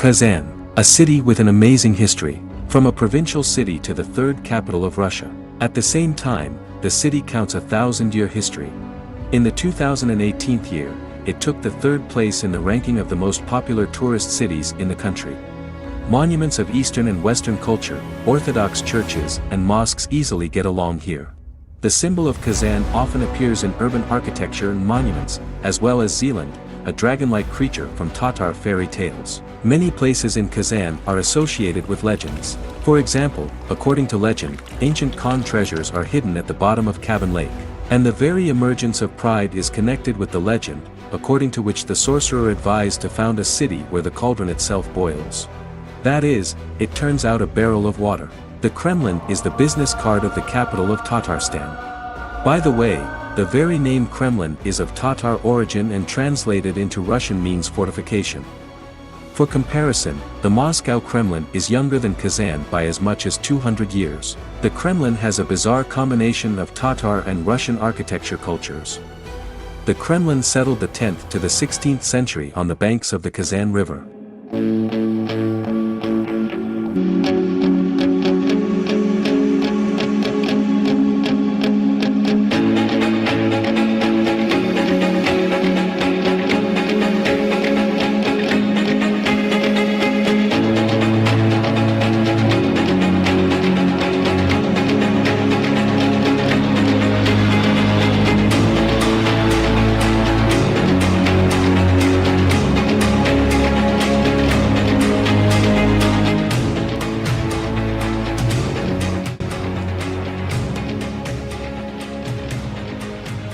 Kazan, a city with an amazing history, from a provincial city to the third capital of Russia. At the same time, the city counts a 1,000-year history. In the 2018 year, it took the third place in the ranking of the most popular tourist cities in the country. Monuments of Eastern and Western culture, Orthodox churches and mosques easily get along here. The symbol of Kazan often appears in urban architecture and monuments, as well as zilant, a dragon-like creature from Tatar fairy tales. Many places in Kazan are associated with legends. For example, according to legend, ancient Khan treasures are hidden at the bottom of Kaban Lake. And the very emergence of pride is connected with the legend, according to which the sorcerer advised to found a city where the cauldron itself boils. That is, it turns out a barrel of water. The Kremlin is the business card of the capital of Tatarstan. By the way, the very name Kremlin is of Tatar origin and translated into Russian means fortification. For comparison, the Moscow Kremlin is younger than Kazan by as much as 200 years. The Kremlin has a bizarre combination of Tatar and Russian architecture cultures. The Kremlin settled the 10th to the 16th century on the banks of the Kazan River.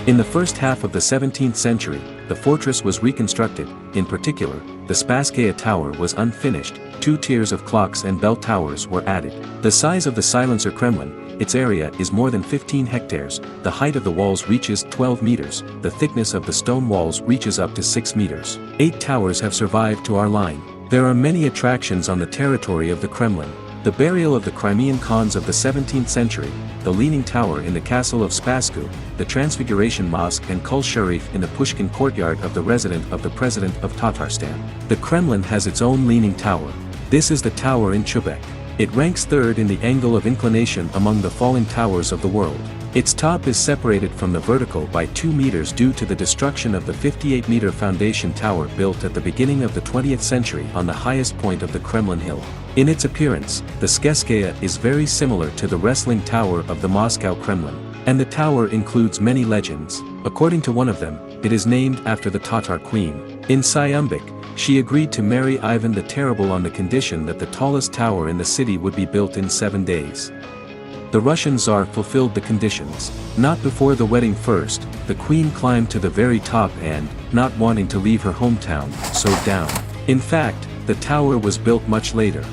In the first half of the 17th century, the fortress was reconstructed. In particular, the Spasskaya Tower was unfinished, 2 tiers of clocks and bell towers were added. The size of the silencer Kremlin, its area is more than 15 hectares, the height of the walls reaches 12 meters, the thickness of the stone walls reaches up to 6 meters. 8 towers have survived to our line. There are many attractions on the territory of the Kremlin. The burial of the Crimean Khans of the 17th century, the Leaning Tower in the castle of Spasku, the Transfiguration Mosque and Qol Sharif in the Pushkin courtyard of the residence of the President of Tatarstan. The Kremlin has its own Leaning Tower. This is the tower in Chubek. It ranks third in the angle of inclination among the falling towers of the world. Its top is separated from the vertical by 2 meters due to the destruction of the 58-meter foundation tower built at the beginning of the 20th century on the highest point of the Kremlin hill. In its appearance, the Spasskaya is very similar to the wrestling tower of the Moscow Kremlin. And the tower includes many legends. According to one of them, it is named after the Tatar queen. In Syumbik, she agreed to marry Ivan the Terrible on the condition that the tallest tower in the city would be built in 7 days. The Russian Tsar fulfilled the conditions. Not before the wedding first, the queen climbed to the very top and, not wanting to leave her hometown, sewed down. In fact, the tower was built much later.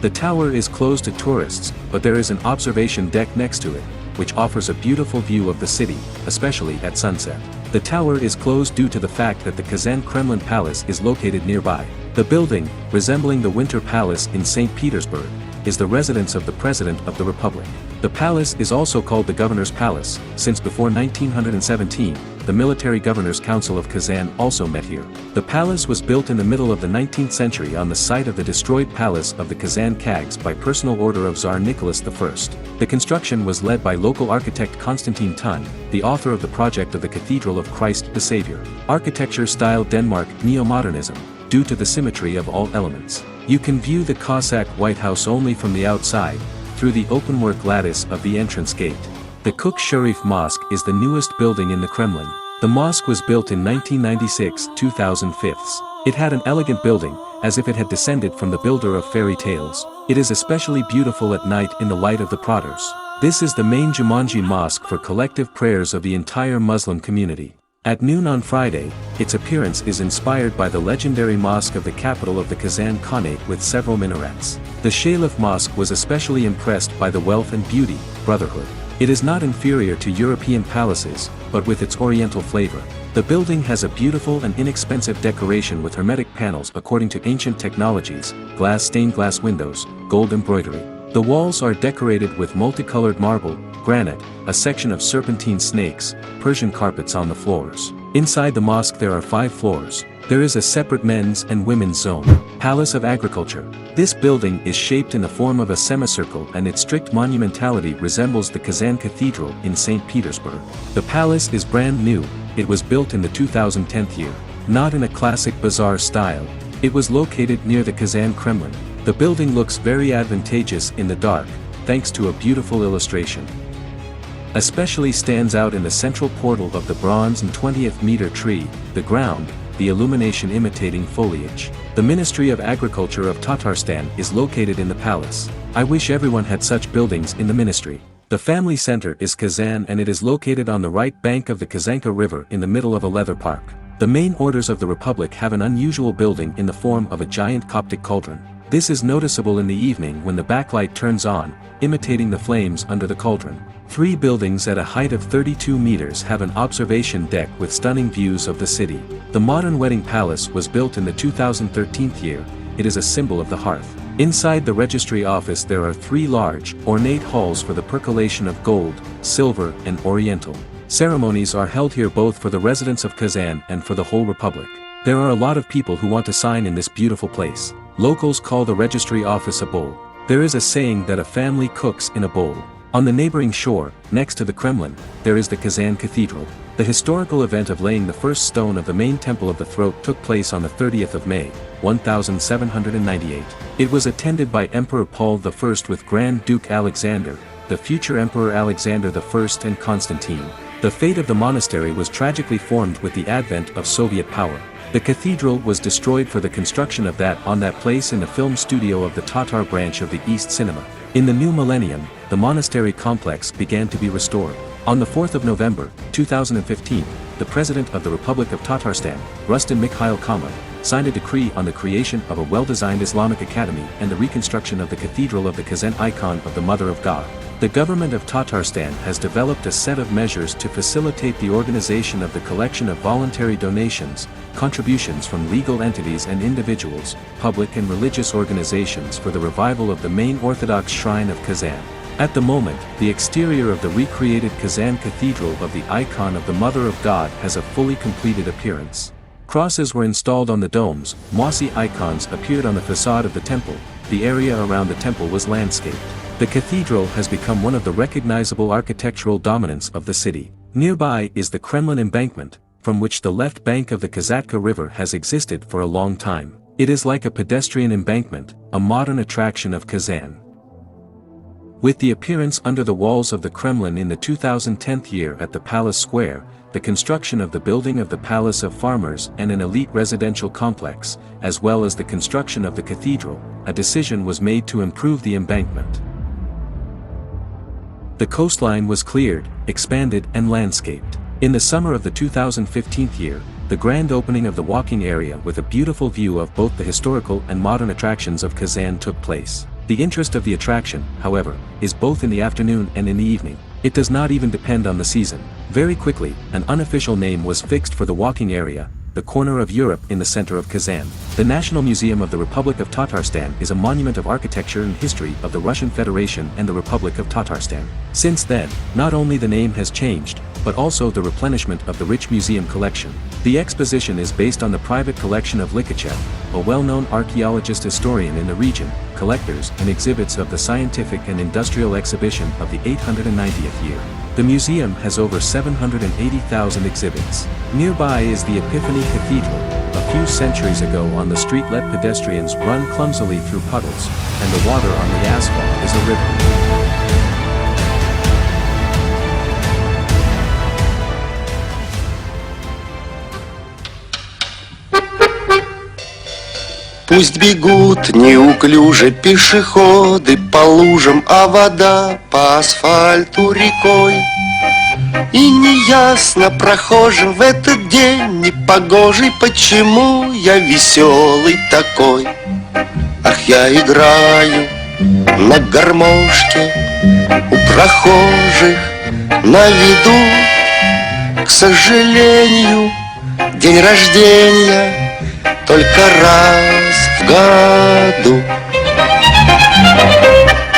The tower is closed to tourists, but there is an observation deck next to it, which offers a beautiful view of the city, especially at sunset. The tower is closed due to the fact that the Kazan Kremlin Palace is located nearby. The building, resembling the Winter Palace in St. Petersburg, is the residence of the President of the Republic. The palace is also called the Governor's Palace, since before 1917, the Military Governors' Council of Kazan also met here. The palace was built in the middle of the 19th century on the site of the destroyed palace of the Kazan Kags by personal order of Tsar Nicholas I. The construction was led by local architect Konstantin Tun, the author of the project of the Cathedral of Christ the Savior. Architecture style Denmark Neo-Modernism, due to the symmetry of all elements. You can view the Cossack White House only from the outside, through the openwork lattice of the entrance gate. The Qol Sharif Mosque is the newest building in the Kremlin. The mosque was built in 1996-2005. It had an elegant building, as if it had descended from the builder of fairy tales. It is especially beautiful at night in the light of the prahtars. This is the main Jumanji Mosque for collective prayers of the entire Muslim community. At noon on Friday, its appearance is inspired by the legendary mosque of the capital of the Kazan Khanate with several minarets. The Shalif Mosque was especially impressed by the wealth and beauty, brotherhood. It is not inferior to European palaces, but with its oriental flavor. The building has a beautiful and inexpensive decoration with hermetic panels according to ancient technologies, glass stained glass windows, gold embroidery. The walls are decorated with multicolored marble, granite, a section of serpentine snakes, Persian carpets on the floors. Inside the mosque there are 5 floors. there is a separate men's and women's zone. Palace of Agriculture. This building is shaped in the form of a semicircle and its strict monumentality resembles the Kazan Cathedral in St. Petersburg. The palace is brand new, it was built in the 2010 year. Not in a classic bazaar style. It was located near the Kazan Kremlin. The building looks very advantageous in the dark, thanks to a beautiful illustration. Especially stands out in the central portal of the bronze and 20th meter tree, the ground, the illumination imitating foliage. The Ministry of Agriculture of Tatarstan is located in the palace. I wish everyone had such buildings in the ministry. The family center is Kazan and it is located on the right bank of the Kazanka River in the middle of a leather park. The main orders of the Republic have an unusual building in the form of a giant Coptic cauldron. This is noticeable in the evening when the backlight turns on, imitating the flames under the cauldron. 3 buildings at a height of 32 meters have an observation deck with stunning views of the city. The modern wedding palace was built in the 2013 year, it is a symbol of the hearth. Inside the registry office there are 3 large, ornate halls for the percolation of gold, silver and oriental. Ceremonies are held here both for the residents of Kazan and for the whole Republic. There are a lot of people who want to sign in this beautiful place. Locals call the registry office a bowl. There is a saying that a family cooks in a bowl. On the neighboring shore, next to the Kremlin, there is the Kazan Cathedral. The historical event of laying the first stone of the main temple of the throat took place on the 30th of May, 1798. It was attended by Emperor Paul I with Grand Duke Alexander, the future Emperor Alexander I and Constantine. The fate of the monastery was tragically formed with the advent of Soviet power. The cathedral was destroyed for the construction of that place in the film studio of the Tatar branch of the East Cinema. In the new millennium, the monastery complex began to be restored. On the 4th of November, 2015, the President of the Republic of Tatarstan, Rustam Mikhail Kama, signed a decree on the creation of a well-designed Islamic academy and the reconstruction of the Cathedral of the Kazan icon of the Mother of God. The government of Tatarstan has developed a set of measures to facilitate the organization of the collection of voluntary donations, contributions from legal entities and individuals, public and religious organizations for the revival of the main Orthodox shrine of Kazan. At the moment, the exterior of the recreated Kazan Cathedral of the icon of the Mother of God has a fully completed appearance. Crosses were installed on the domes, mossy icons appeared on the facade of the temple, the area around the temple was landscaped. The cathedral has become one of the recognizable architectural dominants of the city. Nearby is the Kremlin Embankment, from which the left bank of the Kazatka River has existed for a long time. It is like a pedestrian embankment, a modern attraction of Kazan. With the appearance under the walls of the Kremlin in the 2010 year at the Palace Square, the construction of the building of the Palace of Farmers and an elite residential complex, as well as the construction of the cathedral, a decision was made to improve the embankment. The coastline was cleared, expanded and landscaped. In the summer of the 2015 year, the grand opening of the walking area with a beautiful view of both the historical and modern attractions of Kazan took place. The interest of the attraction, however, is both in the afternoon and in the evening. It does not even depend on the season. Very quickly, an unofficial name was fixed for the walking area, the corner of Europe in the center of Kazan. The National Museum of the Republic of Tatarstan is a monument of architecture and history of the Russian Federation and the Republic of Tatarstan. Since then, not only the name has changed, but also the replenishment of the rich museum collection. The exposition is based on the private collection of Likachev, a well-known archaeologist historian in the region, collectors and exhibits of the scientific and industrial exhibition of the 890th year. The museum has over 780,000 exhibits. Nearby is the Epiphany Cathedral. A few centuries ago on the street let pedestrians run clumsily through puddles, and the water on the asphalt is a river. Пусть бегут неуклюже пешеходы по лужам, а вода по асфальту рекой. И неясно прохожим в этот день непогожий, почему я веселый такой. Ах, я играю на гармошке у прохожих на виду. К сожалению, день рождения только раз в году.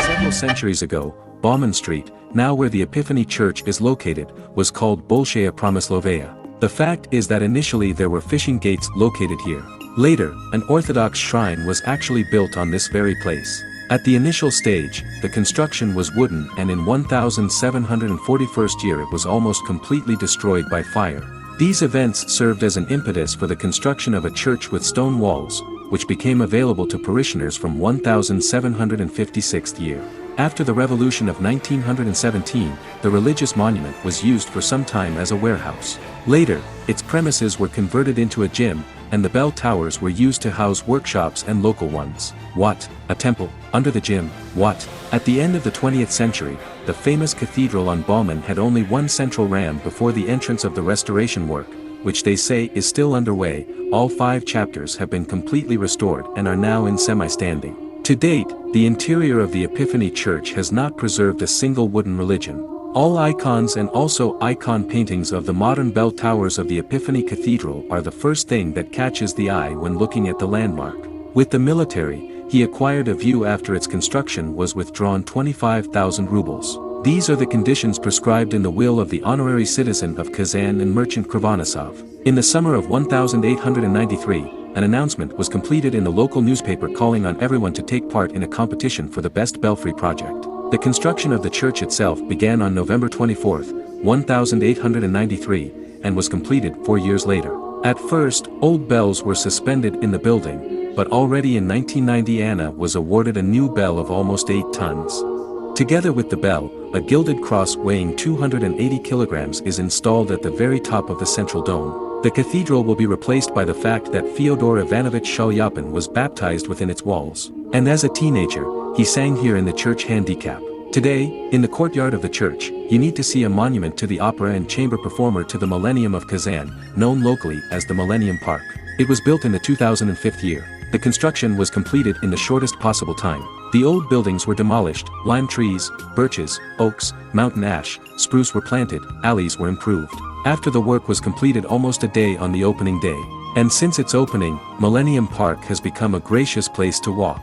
Several centuries ago, Bauman Street, now where the Epiphany Church is located, was called Bolshaya Promyslovaya. The fact is that initially there were fishing gates located here. Later, an Orthodox shrine was actually built on this very place. At the initial stage, the construction was wooden, and in 1741 year it was almost completely destroyed by fire. These events served as an impetus for the construction of a church with stone walls, which became available to parishioners from 1756 year. After the revolution of 1917, the religious monument was used for some time as a warehouse. Later, its premises were converted into a gym, and the bell towers were used to house workshops and local ones. What? A temple, under the gym, what? At the end of the 20th century, the famous cathedral on Bauman had only one central ram before the entrance of the restoration work, which they say is still underway. All 5 chapters have been completely restored and are now in semi-standing. To date, the interior of the Epiphany Church has not preserved a single wooden religion. All icons and also icon paintings of the modern bell towers of the Epiphany Cathedral are the first thing that catches the eye when looking at the landmark. With the military, he acquired a view after its construction was withdrawn 25,000 rubles. These are the conditions prescribed in the will of the honorary citizen of Kazan and merchant Kravanosov. In the summer of 1893, an announcement was completed in the local newspaper calling on everyone to take part in a competition for the best belfry project. The construction of the church itself began on November 24, 1893, and was completed 4 years later. At first, old bells were suspended in the building, but already in 1990 Anna was awarded a new bell of almost 8 tons. Together with the bell, a gilded cross weighing 280 kilograms is installed at the very top of the central dome. The cathedral will be replaced by the fact that Fyodor Ivanovich Shalyapin was baptized within its walls. And as a teenager, he sang here in the church handicap. Today, in the courtyard of the church, you need to see a monument to the opera and chamber performer to the Millennium of Kazan, known locally as the Millennium Park. It was built in the 2005 year. The construction was completed in the shortest possible time. The old buildings were demolished, lime trees, birches, oaks, mountain ash, spruce were planted, alleys were improved. After the work was completed almost a day on the opening day. And since its opening, Millennium Park has become a gracious place to walk.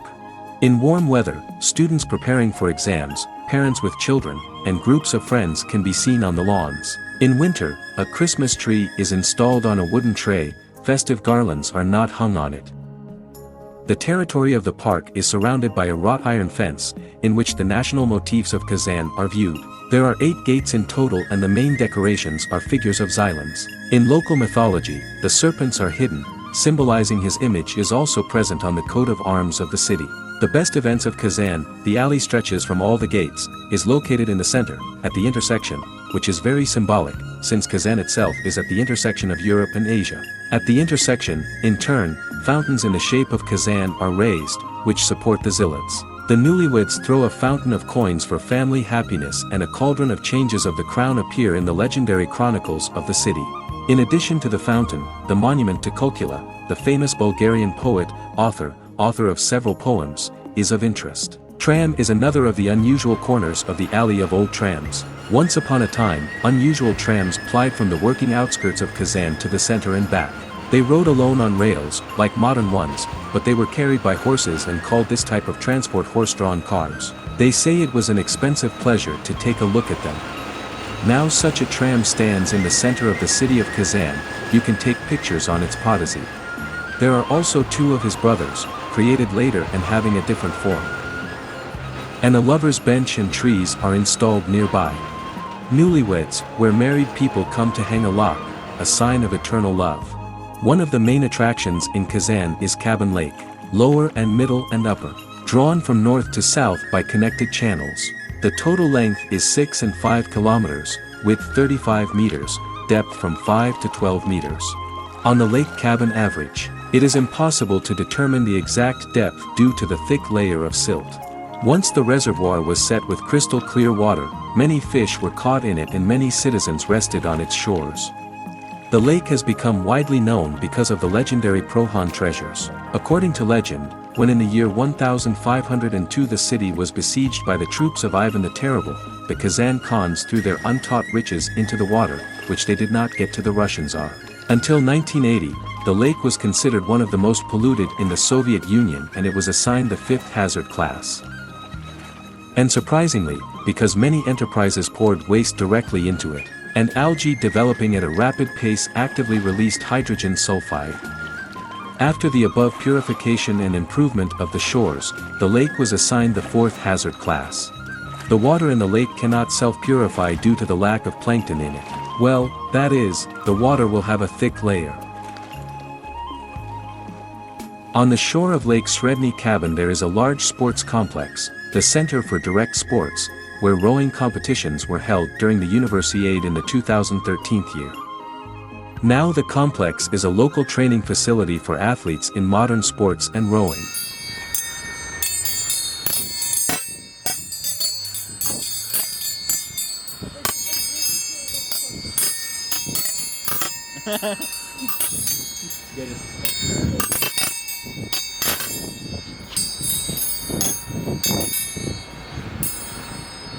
In warm weather, students preparing for exams, parents with children, and groups of friends can be seen on the lawns. In winter, a Christmas tree is installed on a wooden tray, festive garlands are not hung on it. The territory of the park is surrounded by a wrought iron fence, in which the national motifs of Kazan are viewed. There are 8 gates in total, and the main decorations are figures of zilants. In local mythology, the serpents are hidden, symbolizing his image is also present on the coat of arms of the city. The best events of Kazan, the alley stretches from all the gates, is located in the center, at the intersection, which is very symbolic, since Kazan itself is at the intersection of Europe and Asia. At the intersection, in turn, fountains in the shape of Kazan are raised, which support the zilants. The newlyweds throw a fountain of coins for family happiness, and a cauldron of changes of the crown appear in the legendary chronicles of the city. In addition to the fountain, the monument to Kolkula, the famous Bulgarian poet, author of several poems, is of interest. Tram is another of the unusual corners of the alley of old trams. Once upon a time, unusual trams plied from the working outskirts of Kazan to the center and back. They rode alone on rails, like modern ones, but they were carried by horses and called this type of transport horse-drawn cars. They say it was an expensive pleasure to take a look at them. Now such a tram stands in the center of the city of Kazan. You can take pictures on its podazi. There are also 2 of his brothers, created later and having a different form. And a lover's bench and trees are installed nearby. Newlyweds, where married people come to hang a lock, a sign of eternal love. One of the main attractions in Kazan is Kaban Lake, lower and middle and upper, drawn from north to south by connected channels. The total length is 6 and 5 kilometers, width 35 meters, depth from 5 to 12 meters. On the Lake Kaban average, it is impossible to determine the exact depth due to the thick layer of silt. Once the reservoir was set with crystal clear water, many fish were caught in it and many citizens rested on its shores. The lake has become widely known because of the legendary Prohan treasures. According to legend, when in the year 1502 the city was besieged by the troops of Ivan the Terrible, the Kazan Khans threw their untaught riches into the water, which they did not get to the Russian Tsar. Until 1980, the lake was considered one of the most polluted in the Soviet Union, and it was assigned the 5th hazard class. And surprisingly, because many enterprises poured waste directly into it, and algae developing at a rapid pace actively released hydrogen sulfide. After the above purification and improvement of the shores, the lake was assigned the 4th hazard class. The water in the lake cannot self-purify due to the lack of plankton in it. Well, that is, the water will have a thick layer. On the shore of Lake Sredny Kaban there is a large sports complex, the Center for Direct Sports, where rowing competitions were held during the Universiade in the 2013 year. Now the complex is a local training facility for athletes in modern sports and rowing.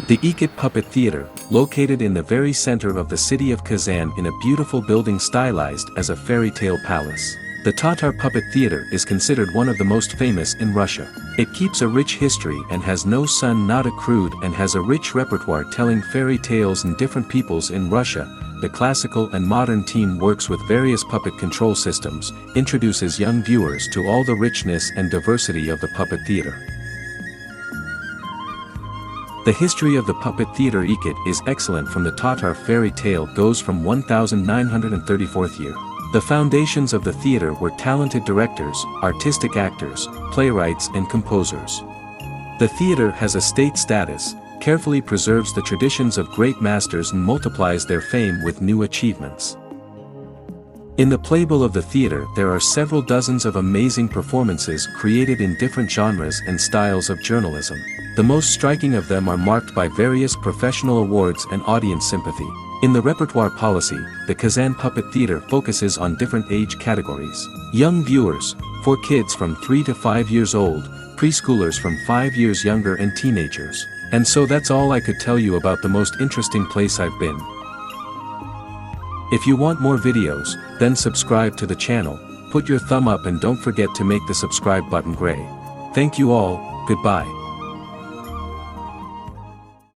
The Ikit Puppet Theater, located in the very center of the city of Kazan in a beautiful building stylized as a fairy tale palace. The Tatar Puppet Theater is considered one of the most famous in Russia. It keeps a rich history and has no son not accrued and has a rich repertoire telling fairy tales and different peoples in Russia. The classical and modern team works with various puppet control systems, introduces young viewers to all the richness and diversity of the puppet theater. The history of the puppet theater Ikit is excellent. From the Tatar fairy tale goes from 1934 year. The foundations of the theater were talented directors, artistic actors, playwrights and composers. The theater has a state status, carefully preserves the traditions of great masters and multiplies their fame with new achievements. In the playbill of the theater there are several dozens of amazing performances created in different genres and styles of journalism. The most striking of them are marked by various professional awards and audience sympathy. In the repertoire policy, the Kazan Puppet Theater focuses on different age categories. Young viewers, for kids from 3 to 5 years old, preschoolers from 5 years younger and teenagers. And so that's all I could tell you about the most interesting place I've been. If you want more videos, then subscribe to the channel, put your thumb up and don't forget to make the subscribe button gray. Thank you all, goodbye.